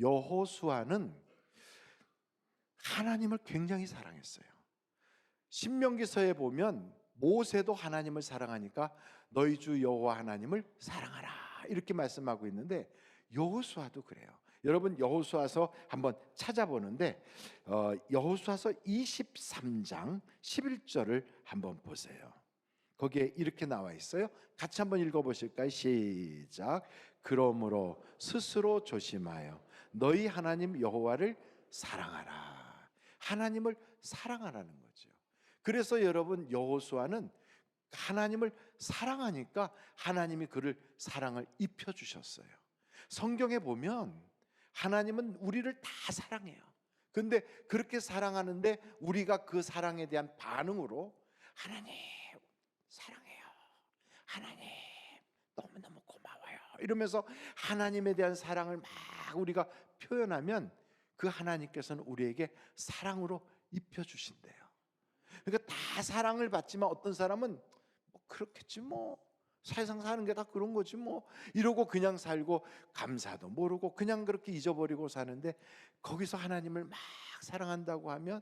여호수아는 하나님을 굉장히 사랑했어요. 신명기서에 보면 모세도 하나님을 사랑하니까 너희 주 여호와 하나님을 사랑하라 이렇게 말씀하고 있는데 여호수아도 그래요. 여러분 여호수아서 한번 찾아보는데 여호수아서 23장 11절을 한번 보세요. 거기에 이렇게 나와 있어요. 같이 한번 읽어보실까요? 시작. 그러므로 스스로 조심하여 너희 하나님 여호와를 사랑하라. 하나님을 사랑하라는 거죠. 그래서 여러분 여호수아는 하나님을 사랑하니까 하나님이 그를 사랑을 입혀주셨어요. 성경에 보면 하나님은 우리를 다 사랑해요. 근데 그렇게 사랑하는데 우리가 그 사랑에 대한 반응으로 하나님 사랑해요, 하나님 너무너무 고마워요 이러면서 하나님에 대한 사랑을 막 우리가 표현하면 그 하나님께서는 우리에게 사랑으로 입혀주신대요. 그러니까 다 사랑을 받지만 어떤 사람은 뭐 그렇겠지 뭐 세상 사는 게 다 그런 거지 뭐 이러고 그냥 살고 감사도 모르고 그냥 그렇게 잊어버리고 사는데 거기서 하나님을 막 사랑한다고 하면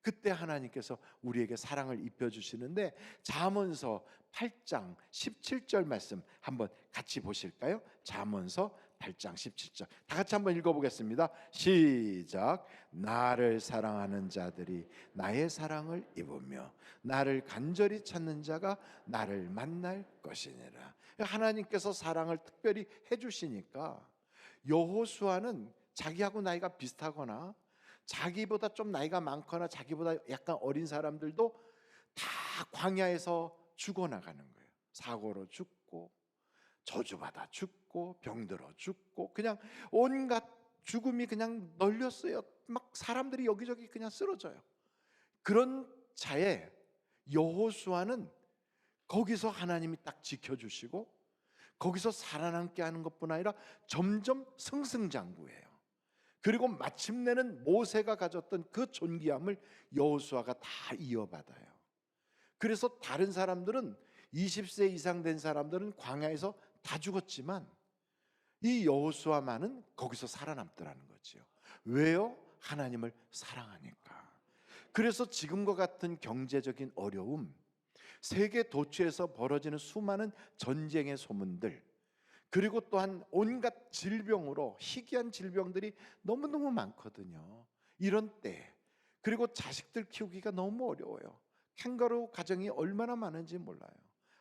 그때 하나님께서 우리에게 사랑을 입혀주시는데 잠언서 8장 17절 말씀 한번 같이 보실까요? 잠언서 8장 17절 다 같이 한번 읽어보겠습니다. 시작. 나를 사랑하는 자들이 나의 사랑을 입으며 나를 간절히 찾는 자가 나를 만날 것이니라. 하나님께서 사랑을 특별히 해주시니까 여호수아는 자기하고 나이가 비슷하거나 자기보다 좀 나이가 많거나 자기보다 약간 어린 사람들도 다 광야에서 죽어나가는 거예요. 사고로 죽고 저주받아 죽고 병들어 죽고 그냥 온갖 죽음이 그냥 널렸어요. 막 사람들이 여기저기 그냥 쓰러져요. 그런 차에 여호수아는 거기서 하나님이 딱 지켜주시고 거기서 살아남게 하는 것뿐 아니라 점점 승승장구해요. 그리고 마침내는 모세가 가졌던 그 존귀함을 여호수아가 다 이어받아요. 그래서 다른 사람들은 20세 이상 된 사람들은 광야에서 다 죽었지만 이 여호수아만은 거기서 살아남더라는 거지요. 왜요? 하나님을 사랑하니까. 그래서 지금과 같은 경제적인 어려움, 세계 도처에서 벌어지는 수많은 전쟁의 소문들, 그리고 또한 온갖 질병으로 희귀한 질병들이 너무너무 많거든요. 이런 때 그리고 자식들 키우기가 너무 어려워요. 캥거루 가정이 얼마나 많은지 몰라요.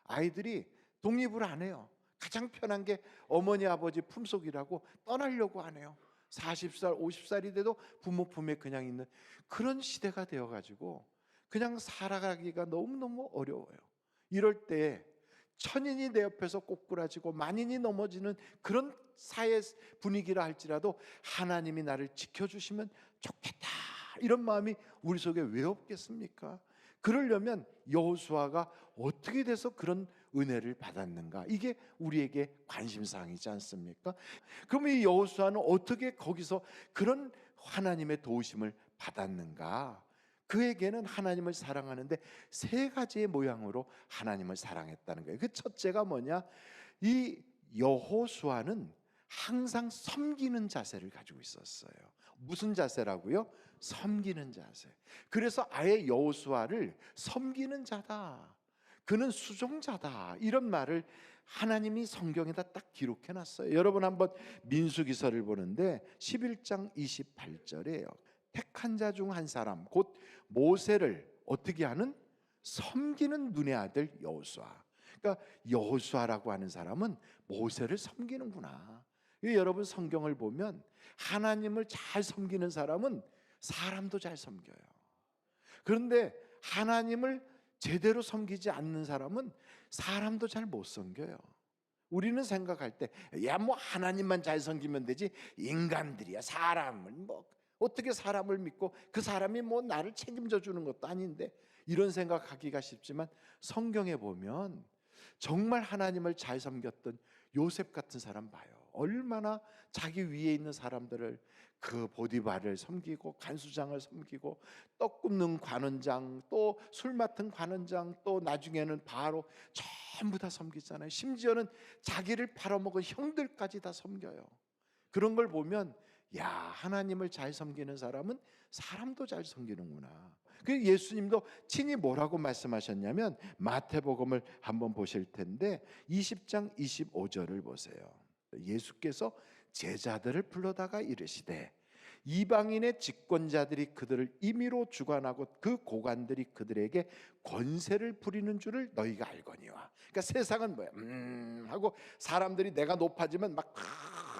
아이들이 독립을 안 해요. 가장 편한 게 어머니 아버지 품속이라고 떠나려고 안 해요. 40살 50살이 돼도 부모 품에 그냥 있는 그런 시대가 되어가지고 그냥 살아가기가 너무너무 어려워요. 이럴 때 천인이 내 옆에서 꼬꾸라지고 만인이 넘어지는 그런 사회 분위기라 할지라도 하나님이 나를 지켜주시면 좋겠다 이런 마음이 우리 속에 왜 없겠습니까? 그러려면 여호수아가 어떻게 돼서 그런 은혜를 받았는가, 이게 우리에게 관심사항이지 않습니까? 그럼 이 여호수아는 어떻게 거기서 그런 하나님의 도우심을 받았는가? 그에게는 하나님을 사랑하는데 세 가지의 모양으로 하나님을 사랑했다는 거예요. 그 첫째가 뭐냐? 이 여호수아는 항상 섬기는 자세를 가지고 있었어요. 무슨 자세라고요? 섬기는 자세. 그래서 아예 여호수아를 섬기는 자다, 그는 수종자다, 이런 말을 하나님이 성경에다 딱 기록해 놨어요. 여러분 한번 민수기서를 보는데 11장 28절에요. 택한 자 중 한 사람 곧 모세를 어떻게 하는? 섬기는 눈의 아들 여호수아. 그러니까 여호수아라고 하는 사람은 모세를 섬기는구나. 여러분 성경을 보면 하나님을 잘 섬기는 사람은 사람도 잘 섬겨요. 그런데 하나님을 제대로 섬기지 않는 사람은 사람도 잘 못 섬겨요. 우리는 생각할 때 야 뭐 하나님만 잘 섬기면 되지, 인간들이야 사람을 뭐 어떻게 사람을 믿고 그 사람이 뭐 나를 책임져 주는 것도 아닌데, 이런 생각하기가 쉽지만 성경에 보면 정말 하나님을 잘 섬겼던 요셉 같은 사람 봐요. 얼마나 자기 위에 있는 사람들을, 그 보디발을 섬기고 간수장을 섬기고 떡 굽는 관원장, 또 술 맡은 관원장, 또 나중에는 바로 전부 다 섬기잖아요. 심지어는 자기를 팔아먹은 형들까지 다 섬겨요. 그런 걸 보면 야, 하나님을 잘 섬기는 사람은 사람도 잘 섬기는구나. 그 예수님도 친히 뭐라고 말씀하셨냐면 마태복음을 한번 보실 텐데 20장 25절을 보세요. 예수께서 제자들을 불러다가 이르시되 이방인의 집권자들이 그들을 임의로 주관하고 그 고관들이 그들에게 권세를 부리는 줄을 너희가 알거니와. 그러니까 세상은 뭐야? 하고 사람들이 내가 높아지면 막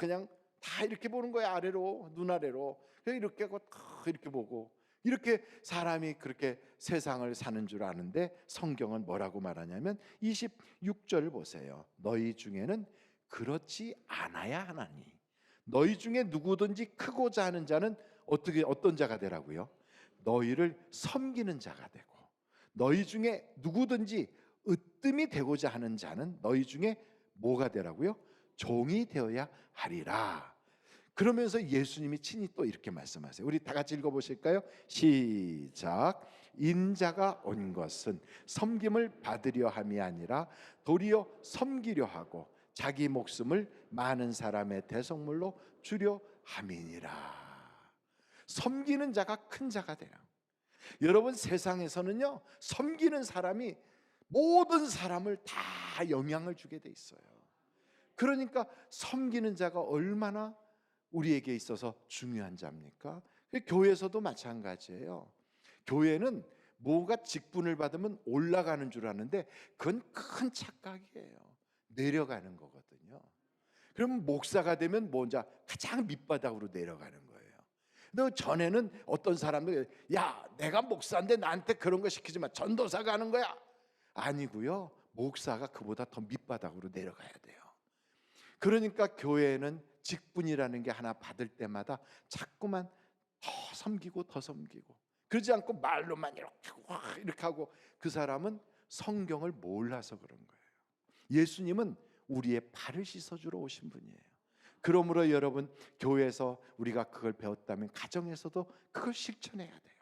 그냥 다 이렇게 보는 거야. 아래로, 눈 아래로. 이렇게 하고 이렇게 보고, 이렇게 사람이 그렇게 세상을 사는 줄 아는데 성경은 뭐라고 말하냐면 26절을 보세요. 너희 중에는 그렇지 않아야 하나니 너희 중에 누구든지 크고자 하는 자는 어떤 자가 되라고요? 너희를 섬기는 자가 되고, 너희 중에 누구든지 으뜸이 되고자 하는 자는 너희 중에 뭐가 되라고요? 종이 되어야 하리라. 그러면서 예수님이 친히 또 이렇게 말씀하세요. 우리 다 같이 읽어보실까요? 시작. 인자가 온 것은 섬김을 받으려 함이 아니라 도리어 섬기려 하고 자기 목숨을 많은 사람의 대속물로 주려 함이니라. 섬기는 자가 큰 자가 돼요. 여러분, 세상에서는요, 섬기는 사람이 모든 사람을 다 영향을 주게 돼 있어요. 그러니까 섬기는 자가 얼마나 우리에게 있어서 중요한 자입니까? 교회에서도 마찬가지예요. 교회는 뭐가 직분을 받으면 올라가는 줄 아는데 그건 큰 착각이에요. 내려가는 거거든요. 그러면 목사가 되면 먼저 가장 밑바닥으로 내려가는 거예요. 근데 전에는 어떤 사람들, 야, 내가 목사인데 나한테 그런 거 시키지 마, 전도사가 하는 거야. 아니고요, 목사가 그보다 더 밑바닥으로 내려가야 돼요. 그러니까 교회는 직분이라는 게 하나 받을 때마다 자꾸만 더 섬기고 더 섬기고, 그러지 않고 말로만 이렇게 하고, 그 사람은 성경을 몰라서 그런 거예요. 예수님은 우리의 발을 씻어주러 오신 분이에요. 그러므로 여러분, 교회에서 우리가 그걸 배웠다면 가정에서도 그걸 실천해야 돼요.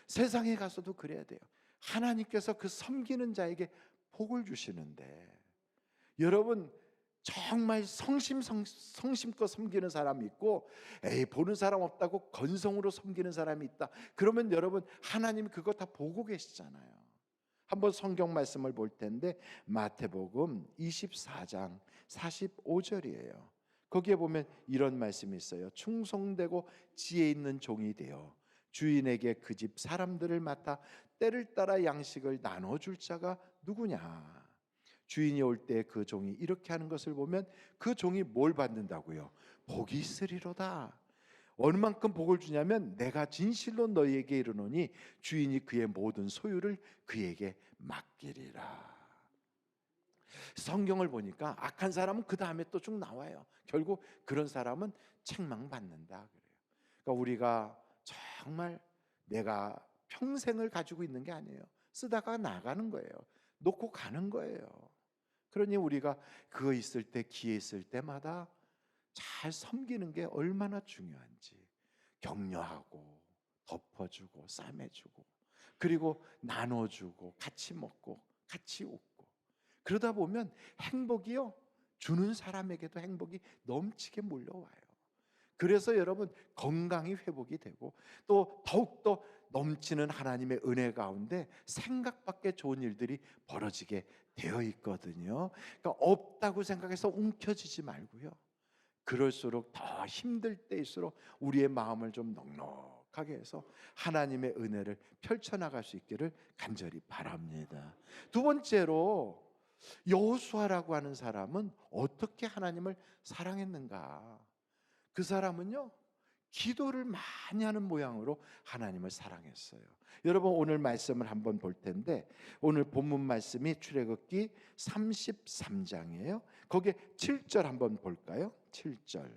세상에 가서도 그래야 돼요. 하나님께서 그 섬기는 자에게 복을 주시는데, 여러분 정말 성심껏 섬기는 사람이 있고, 에이 보는 사람 없다고 건성으로 섬기는 사람이 있다. 그러면 여러분, 하나님이 그거 다 보고 계시잖아요. 한번 성경 말씀을 볼 텐데 마태복음 24장 45절이에요. 거기에 보면 이런 말씀이 있어요. 충성되고 지혜 있는 종이 되어 주인에게 그 집 사람들을 맡아 때를 따라 양식을 나눠줄 자가 누구냐. 주인이 올 때 그 종이 이렇게 하는 것을 보면 그 종이 뭘 받는다고요? 복이 있으리로다. 어느 만큼 복을 주냐면 내가 진실로 너희에게 이르노니 주인이 그의 모든 소유를 그에게 맡기리라. 성경을 보니까 악한 사람은 그 다음에 또 쭉 나와요. 결국 그런 사람은 책망받는다 그래요. 그러니까 우리가 정말 내가 평생을 가지고 있는 게 아니에요. 쓰다가 나가는 거예요. 놓고 가는 거예요. 그러니 우리가 그거 있을 때, 기회 있을 때마다 잘 섬기는 게 얼마나 중요한지 격려하고 덮어주고 싸매주고, 그리고 나눠주고 같이 먹고 같이 웃고, 그러다 보면 행복이요, 주는 사람에게도 행복이 넘치게 몰려와요. 그래서 여러분, 건강이 회복이 되고 또 더욱더 넘치는 하나님의 은혜 가운데 생각밖에 좋은 일들이 벌어지게 되어 있거든요. 그러니까 없다고 생각해서 움켜쥐지 말고요, 그럴수록 더 힘들 때일수록 우리의 마음을 좀 넉넉하게 해서 하나님의 은혜를 펼쳐나갈 수 있기를 간절히 바랍니다. 두 번째로, 여호수아라고 하는 사람은 어떻게 하나님을 사랑했는가? 그 사람은요, 기도를 많이 하는 모양으로 하나님을 사랑했어요. 여러분, 오늘 말씀을 한번 볼 텐데 오늘 본문 말씀이 출애굽기 33장이에요. 거기에 7절 한번 볼까요? 7절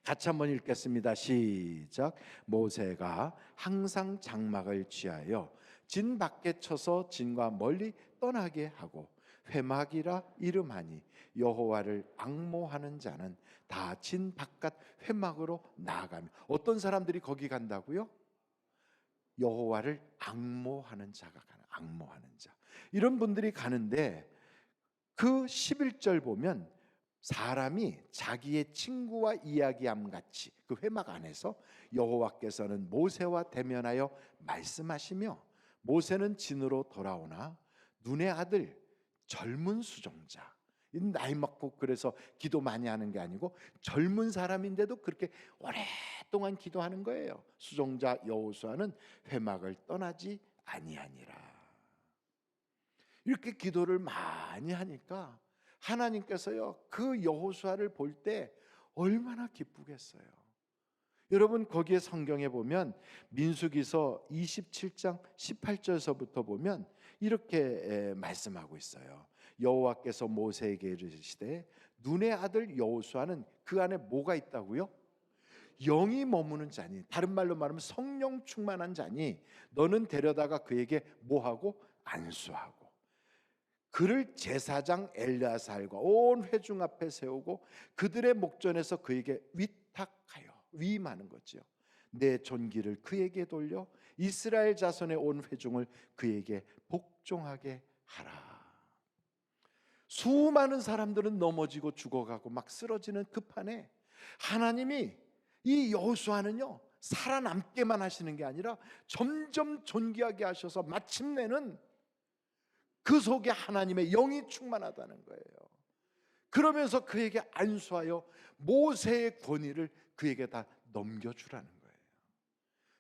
같이 한번 읽겠습니다. 시작. 모세가 항상 장막을 취하여 진 밖에 쳐서 진과 멀리 떠나게 하고 회막이라 이름하니 여호와를 앙모하는 자는 다 진 바깥 회막으로 나아가며. 어떤 사람들이 거기 간다고요? 여호와를 앙모하는 자가 가는, 앙모하는 자, 이런 분들이 가는데 그 11절 보면 사람이 자기의 친구와 이야기함 같이 그 회막 안에서 여호와께서는 모세와 대면하여 말씀하시며, 모세는 진으로 돌아오나 눈의 아들 젊은 수종자, 나이 먹고 그래서 기도 많이 하는 게 아니고 젊은 사람인데도 그렇게 오랫동안 기도하는 거예요. 수종자 여호수아는 회막을 떠나지 아니하니라. 이렇게 기도를 많이 하니까 하나님께서요, 그 여호수아를 볼 때 얼마나 기쁘겠어요. 여러분, 거기에 성경에 보면 민수기서 27장 18절서부터 보면 이렇게 말씀하고 있어요. 여호와께서 모세에게 이르시되 눈의 아들 여호수아는 그 안에 뭐가 있다고요? 영이 머무는 자니, 다른 말로 말하면 성령 충만한 자니 너는 데려다가 그에게 뭐하고 안수하고 그를 제사장 엘르아살과 온 회중 앞에 세우고 그들의 목전에서 그에게 위탁하여, 위임하는 거죠. 내 존귀를 그에게 돌려 이스라엘 자손의 온 회중을 그에게 복종하게 하라. 수많은 사람들은 넘어지고 죽어가고 막 쓰러지는 그 판에 하나님이 이 여호수아는요, 살아남게만 하시는 게 아니라 점점 존귀하게 하셔서 마침내는 그 속에 하나님의 영이 충만하다는 거예요. 그러면서 그에게 안수하여 모세의 권위를 그에게 다 넘겨주라는 거예요.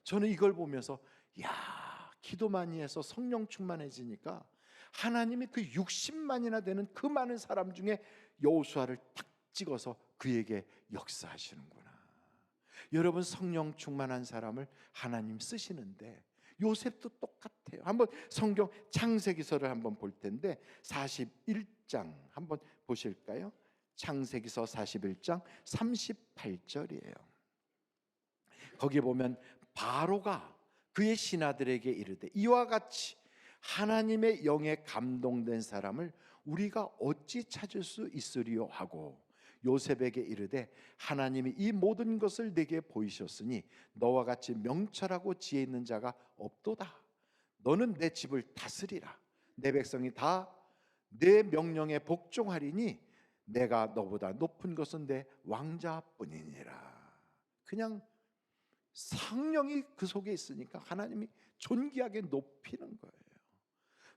저는 이걸 보면서 기도 많이 해서 성령 충만해지니까 하나님이 그 60만이나 되는 그 많은 사람 중에 여호수아를 탁 찍어서 그에게 역사하시는구나. 여러분, 성령 충만한 사람을 하나님 쓰시는데 요셉도 똑같아요. 한번 성경 창세기서를 한번 볼 텐데 41장 한번 보실까요? 창세기서 41장 38절이에요. 거기 보면 바로가 그의 신하들에게 이르되 이와 같이 하나님의 영에 감동된 사람을 우리가 어찌 찾을 수 있으리요 하고 요셉에게 이르되 하나님이 이 모든 것을 내게 보이셨으니 너와 같이 명철하고 지혜 있는 자가 없도다. 너는 내 집을 다스리라. 내 백성이 다 내 명령에 복종하리니 내가 너보다 높은 것은 내 왕자뿐이니라. 그냥 성령이 그 속에 있으니까 하나님이 존귀하게 높이는 거예요.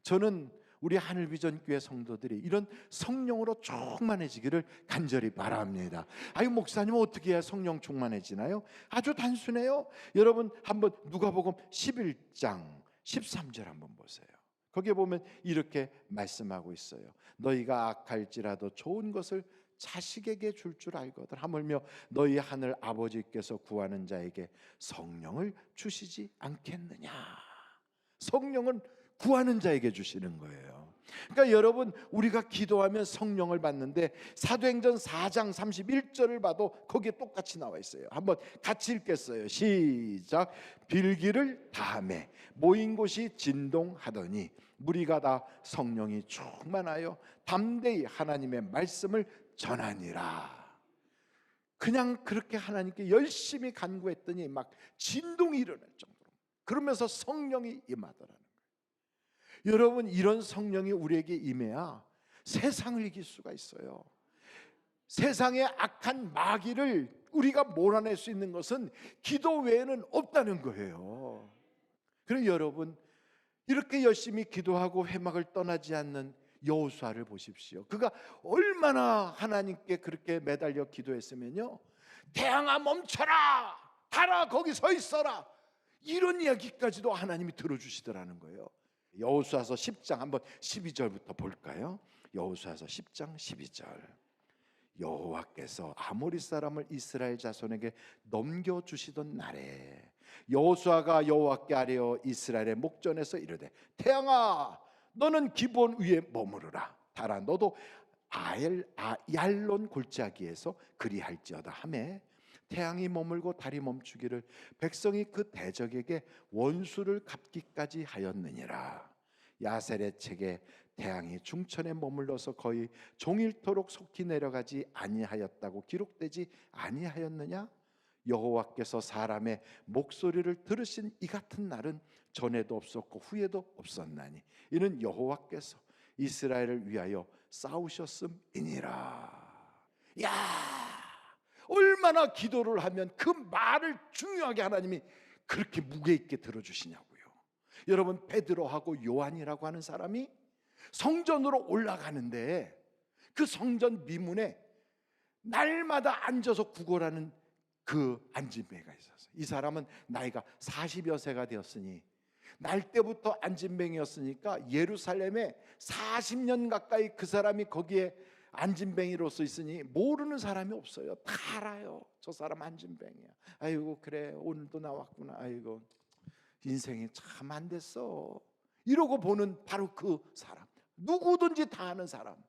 저는 우리 하늘비전교회 성도들이 이런 성령으로 충만해지기를 간절히 바랍니다. 아유, 목사님 어떻게 해야 성령 충만해지나요? 아주 단순해요. 여러분, 한번 누가복음 11장 13절 한번 보세요. 거기에 보면 이렇게 말씀하고 있어요. 너희가 악할지라도 좋은 것을 자식에게 줄 줄 알거든. 하물며 너희 하늘 아버지께서 구하는 자에게 성령을 주시지 않겠느냐. 성령은 구하는 자에게 주시는 거예요. 그러니까 여러분, 우리가 기도하면 성령을 받는데 사도행전 4장 31절을 봐도 거기에 똑같이 나와 있어요. 한번 같이 읽겠어요. 시작. 빌기를 다하매 모인 곳이 진동하더니 무리가 다 성령이 충만하여 담대히 하나님의 말씀을 전하니라. 그냥 그렇게 하나님께 열심히 간구했더니 막 진동이 일어날 정도로, 그러면서 성령이 임하더라는 거예요. 여러분, 이런 성령이 우리에게 임해야 세상을 이길 수가 있어요. 세상의 악한 마귀를 우리가 몰아낼 수 있는 것은 기도 외에는 없다는 거예요. 그럼 여러분, 이렇게 열심히 기도하고 회막을 떠나지 않는 여호수아를 보십시오. 그가 얼마나 하나님께 그렇게 매달려 기도했으면요, 태양아 멈춰라, 달아 거기 서 있어라, 이런 이야기까지도 하나님이 들어주시더라는 거예요. 여호수아서 10장 한번 12절부터 볼까요? 여호수아서 10장 12절. 여호와께서 아모리 사람을 이스라엘 자손에게 넘겨주시던 날에 여호수아가 여호와께 아뢰어 이스라엘의 목전에서 이르되 태양아 너는 기브온 위에 머무르라, 달아 너도 얄론 골짜기에서 그리할지어다 하매 태양이 머물고 달이 멈추기를 백성이 그 대적에게 원수를 갚기까지 하였느니라. 야셀의 책에 태양이 중천에 머물러서 거의 종일토록 속히 내려가지 아니하였다고 기록되지 아니하였느냐? 여호와께서 사람의 목소리를 들으신 이 같은 날은 전에도 없었고 후에도 없었나니 이는 여호와께서 이스라엘을 위하여 싸우셨음이니라. 야, 얼마나 기도를 하면 그 말을 중요하게 하나님이 그렇게 무게 있게 들어주시냐고요. 여러분, 베드로하고 요한이라고 하는 사람이 성전으로 올라가는데 그 성전 미문에 날마다 앉아서 구걸하는 그 안진뱅이가 있었어요. 이 사람은 나이가 40여 세가 되었으니, 날 때부터 안진뱅이였으니까 예루살렘에 40년 가까이 그 사람이 거기에 안진뱅이로서 있으니 모르는 사람이 없어요. 다 알아요. 저 사람 안진뱅이야. 아이고, 그래, 오늘도 나왔구나. 아이고, 인생이 참 안 됐어. 이러고 보는 바로 그 사람, 누구든지 다 아는 사람.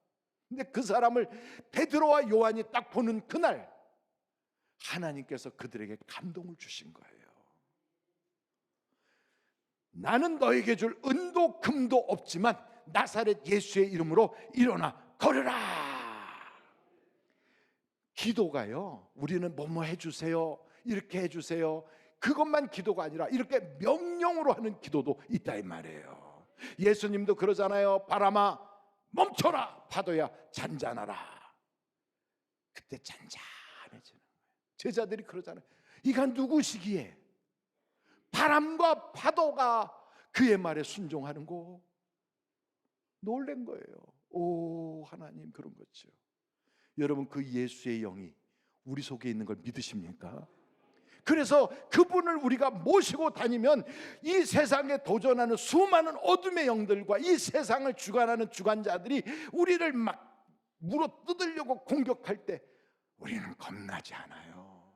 근데 그 사람을 베드로와 요한이 딱 보는 그날 하나님께서 그들에게 감동을 주신 거예요. 나는 너에게 줄 은도 금도 없지만 나사렛 예수의 이름으로 일어나 걸으라. 기도가요, 우리는 뭐뭐 해주세요, 이렇게 해주세요, 그것만 기도가 아니라 이렇게 명령으로 하는 기도도 있다 이 말이에요. 예수님도 그러잖아요. 바람아 멈춰라, 파도야 잔잔하라. 그때 잔잔해지는 거예요. 제자들이 그러잖아요. 이가 누구시기에 바람과 파도가 그의 말에 순종하는 거? 놀란 거예요. 오, 하나님, 그런 거죠. 여러분, 그 예수의 영이 우리 속에 있는 걸 믿으십니까? 그래서 그분을 우리가 모시고 다니면 이 세상에 도전하는 수많은 어둠의 영들과 이 세상을 주관하는 주관자들이 우리를 막 물어 뜯으려고 공격할 때 우리는 겁나지 않아요.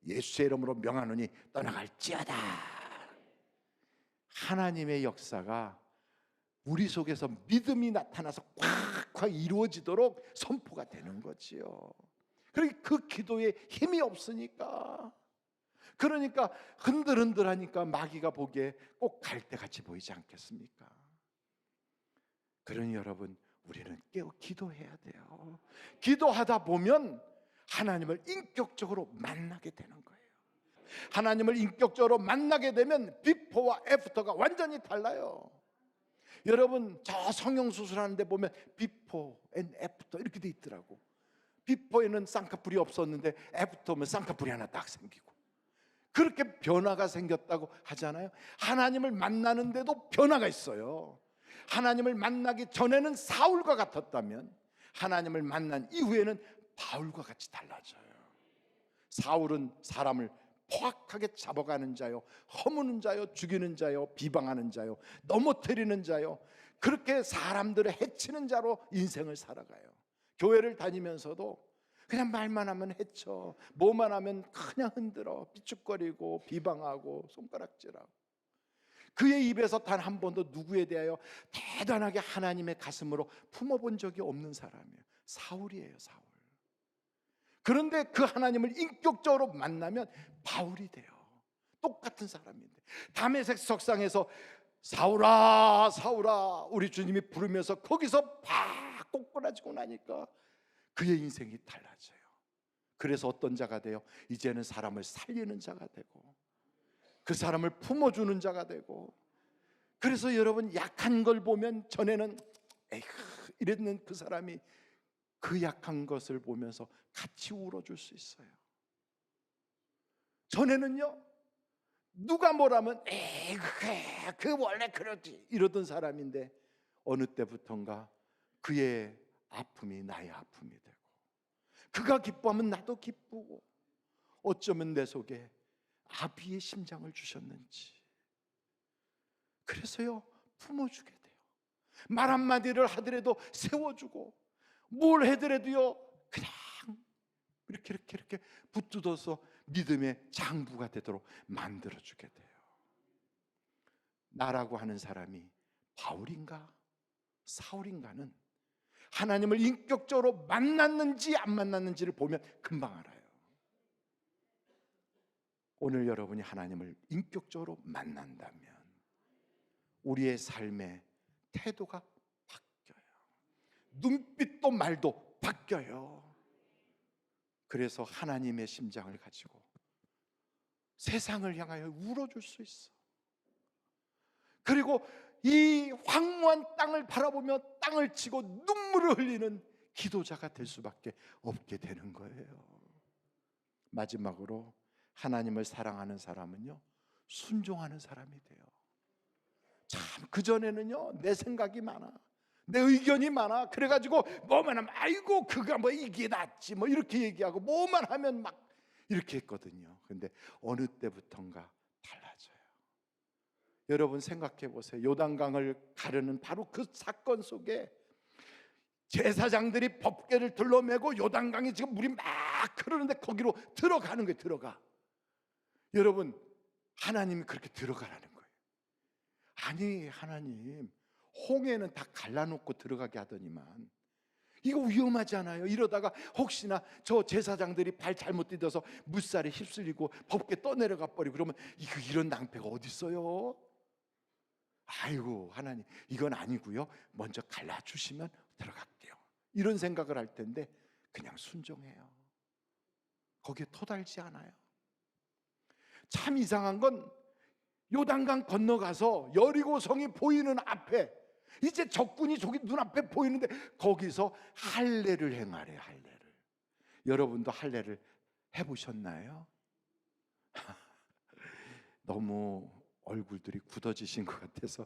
예수의 이름으로 명하노니 떠나갈지어다. 하나님의 역사가 우리 속에서 믿음이 나타나서 꽉꽉 이루어지도록 선포가 되는 거지요. 그러니까 그 기도에 힘이 없으니까, 그러니까 흔들흔들하니까 마귀가 보기에 꼭 갈대같이 보이지 않겠습니까? 그러니 여러분, 우리는 깨어 기도해야 돼요. 기도하다 보면 하나님을 인격적으로 만나게 되는 거예요. 하나님을 인격적으로 만나게 되면 비포와 애프터가 완전히 달라요. 여러분, 저 성형수술하는데 보면 비포 앤 애프터 이렇게 돼 있더라고. 비포에는 쌍꺼풀이 없었는데 애프터면 쌍꺼풀이 하나 딱 생기고, 그렇게 변화가 생겼다고 하잖아요. 하나님을 만나는데도 변화가 있어요. 하나님을 만나기 전에는 사울과 같았다면 하나님을 만난 이후에는 바울과 같이 달라져요. 사울은 사람을 포악하게 잡아가는 자요, 허무는 자요, 죽이는 자요, 비방하는 자요, 넘어뜨리는 자요, 그렇게 사람들을 해치는 자로 인생을 살아가요. 교회를 다니면서도 그냥 말만 하면 해쳐, 뭐만 하면 그냥 흔들어, 삐죽거리고 비방하고 손가락질하고, 그의 입에서 단 한 번도 누구에 대하여 대단하게 하나님의 가슴으로 품어본 적이 없는 사람이에요. 사울이에요, 사울. 그런데 그 하나님을 인격적으로 만나면 바울이 돼요. 똑같은 사람인데 다메섹 석상에서 사울아 사울아 우리 주님이 부르면서 거기서 팍 꼬꾸라지고 나니까 그의 인생이 달라져요. 그래서 어떤 자가 돼요? 이제는 사람을 살리는 자가 되고 그 사람을 품어주는 자가 되고, 그래서 여러분, 약한 걸 보면 전에는 에이그 이랬는 그 사람이 그 약한 것을 보면서 같이 울어줄 수 있어요. 전에는요, 누가 뭐라면 에이 그 원래 그렇지 이러던 사람인데 어느 때부턴가 그의 아픔이 나의 아픔이 되고, 그가 기뻐하면 나도 기쁘고, 어쩌면 내 속에 아비의 심장을 주셨는지, 그래서요 품어주게 돼요. 말 한마디를 하더라도 세워주고, 뭘 해더라도요 그냥 이렇게 붙들어서 믿음의 장부가 되도록 만들어주게 돼요. 나라고 하는 사람이 바울인가 사울인가는 하나님을 인격적으로 만났는지 안 만났는지를 보면 금방 알아요. 오늘 여러분이 하나님을 인격적으로 만난다면 우리의 삶의 태도가 바뀌어요. 눈빛도 말도 바뀌어요. 그래서 하나님의 심장을 가지고 세상을 향하여 울어줄 수 있어. 그리고 이 황무한 땅을 바라보며 땅을 치고 눈물을 흘리는 기도자가 될 수밖에 없게 되는 거예요. 마지막으로 하나님을 사랑하는 사람은요, 순종하는 사람이 돼요. 참 그전에는요, 내 생각이 많아, 내 의견이 많아, 그래가지고 뭐만 하면 아이고 그가 뭐 이게 낫지 뭐 이렇게 얘기하고, 뭐만 하면 막 이렇게 했거든요. 근데 어느 때부턴가 달라져요. 여러분 생각해 보세요. 요단강을 가르는 바로 그 사건 속에 제사장들이 법궤를 둘러매고 요단강에 지금 물이 막 흐르는데 거기로 들어가는 거예요. 들어가. 여러분, 하나님이 그렇게 들어가라는 거예요. 아니 하나님, 홍해는 다 갈라놓고 들어가게 하더니만 이거 위험하지 않아요? 이러다가 혹시나 저 제사장들이 발 잘못 디뎌서 물살에 휩쓸리고 법궤 떠내려가 버리고 그러면 이런 낭패가 어디 있어요? 아이고 하나님, 이건 아니고요, 먼저 갈라주시면 들어갈게요, 이런 생각을 할 텐데 그냥 순종해요. 거기에 토달지 않아요. 참 이상한 건 요단강 건너가서 여리고성이 보이는 앞에 이제 적군이 저기 눈앞에 보이는데 거기서 할례를 행하래. 할례를. 여러분도 할례를 해보셨나요? 너무 얼굴들이 굳어지신 것 같아서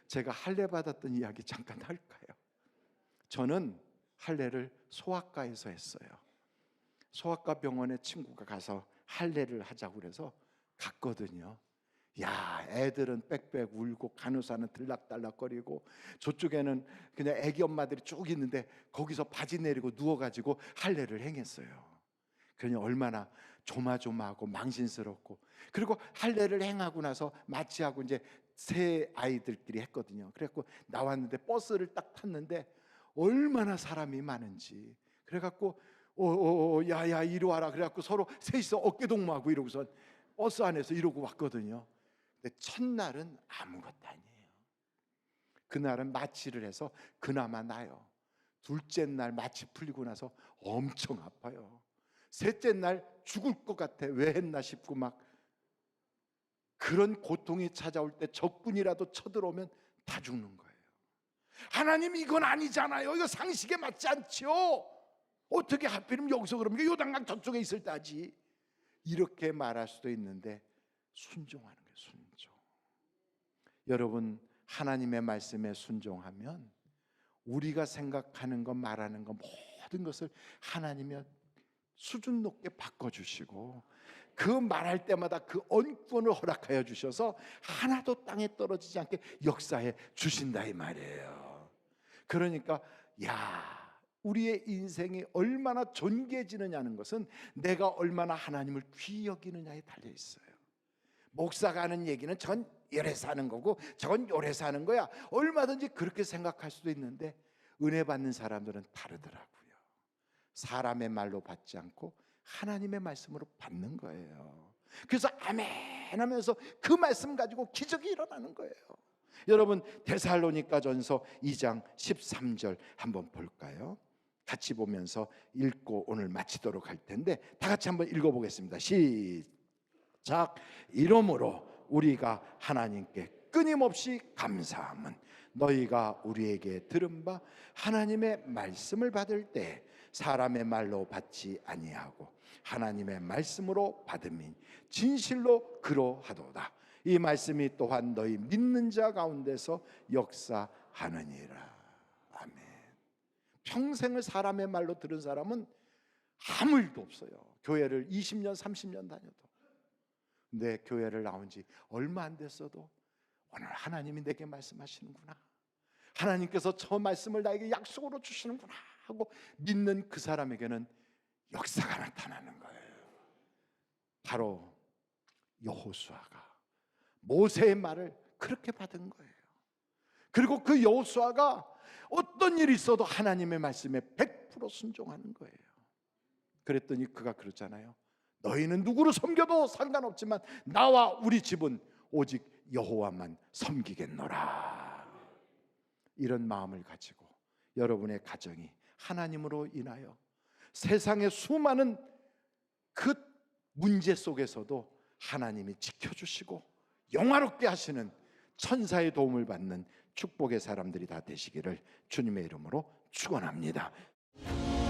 제가 할례 받았던 이야기 잠깐 할까요? 저는 할례를 소아과에서 했어요. 소아과 병원에 친구가 가서 할례를 하자고 그래서 갔거든요. 야, 애들은 빽빽 울고 간호사는 들락달락거리고 저쪽에는 그냥 애기 엄마들이 쭉 있는데 거기서 바지 내리고 누워가지고 할례를 행했어요. 그러니 얼마나 조마조마하고 망신스럽고, 그리고 할례를 행하고 나서 마취하고 이제 새 아이들끼리 했거든요. 그래갖고 나왔는데 버스를 딱 탔는데 얼마나 사람이 많은지, 그래갖고 야야 이리 와라, 그래갖고 서로 셋이서 어깨동무하고 이러고서 버스 안에서 이러고 왔거든요. 근데 첫날은 아무것도 아니에요. 그날은 마취를 해서 그나마 나요. 둘째 날 마취 풀리고 나서 엄청 아파요. 셋째 날 죽을 것 같아. 왜 했나 싶고 막 그런 고통이 찾아올 때 적군이라도 쳐들어오면 다 죽는 거예요. 하나님, 이건 아니잖아요. 이거 상식에 맞지 않죠. 어떻게 하필이면 여기서 그러면 요단강 저쪽에 있을 때 하지, 이렇게 말할 수도 있는데 순종하는 거예요. 순종. 여러분, 하나님의 말씀에 순종하면 우리가 생각하는 것, 말하는 것 모든 것을 하나님이 수준 높게 바꿔주시고 그 말할 때마다 그 언권을 허락하여 주셔서 하나도 땅에 떨어지지 않게 역사해 주신다 이 말이에요. 그러니까 우리의 인생이 얼마나 존귀해지느냐는 것은 내가 얼마나 하나님을 귀히 여기느냐에 달려 있어요. 목사가 하는 얘기는 전 이래 사는 거고 저건 요래 사는 거야, 얼마든지 그렇게 생각할 수도 있는데 은혜 받는 사람들은 다르더라고요. 사람의 말로 받지 않고 하나님의 말씀으로 받는 거예요. 그래서 아멘 하면서 그 말씀 가지고 기적이 일어나는 거예요. 여러분, 데살로니가전서 2장 13절 한번 볼까요? 같이 보면서 읽고 오늘 마치도록 할 텐데 다 같이 한번 읽어보겠습니다. 시작. 이러므로 우리가 하나님께 끊임없이 감사함은 너희가 우리에게 들은 바 하나님의 말씀을 받을 때 사람의 말로 받지 아니하고 하나님의 말씀으로 받음이 진실로 그러하도다. 이 말씀이 또한 너희 믿는 자 가운데서 역사하느니라. 아멘. 평생을 사람의 말로 들은 사람은 아무 일도 없어요. 교회를 20년 30년 다녀도. 근데 교회를 나온 지 얼마 안 됐어도 오늘 하나님이 내게 말씀하시는구나, 하나님께서 저 말씀을 나에게 약속으로 주시는구나 하고 믿는 그 사람에게는 역사가 나타나는 거예요. 바로 여호수아가 모세의 말을 그렇게 받은 거예요. 그리고 그 여호수아가 어떤 일이 있어도 하나님의 말씀에 100% 순종하는 거예요. 그랬더니 그가 그러잖아요. 너희는 누구를 섬겨도 상관없지만 나와 우리 집은 오직 여호와만 섬기겠노라. 이런 마음을 가지고 여러분의 가정이 하나님으로 인하여 세상의 수많은 그 문제 속에서도 하나님이 지켜주시고 영화롭게 하시는 천사의 도움을 받는 축복의 사람들이 다 되시기를 주님의 이름으로 축원합니다.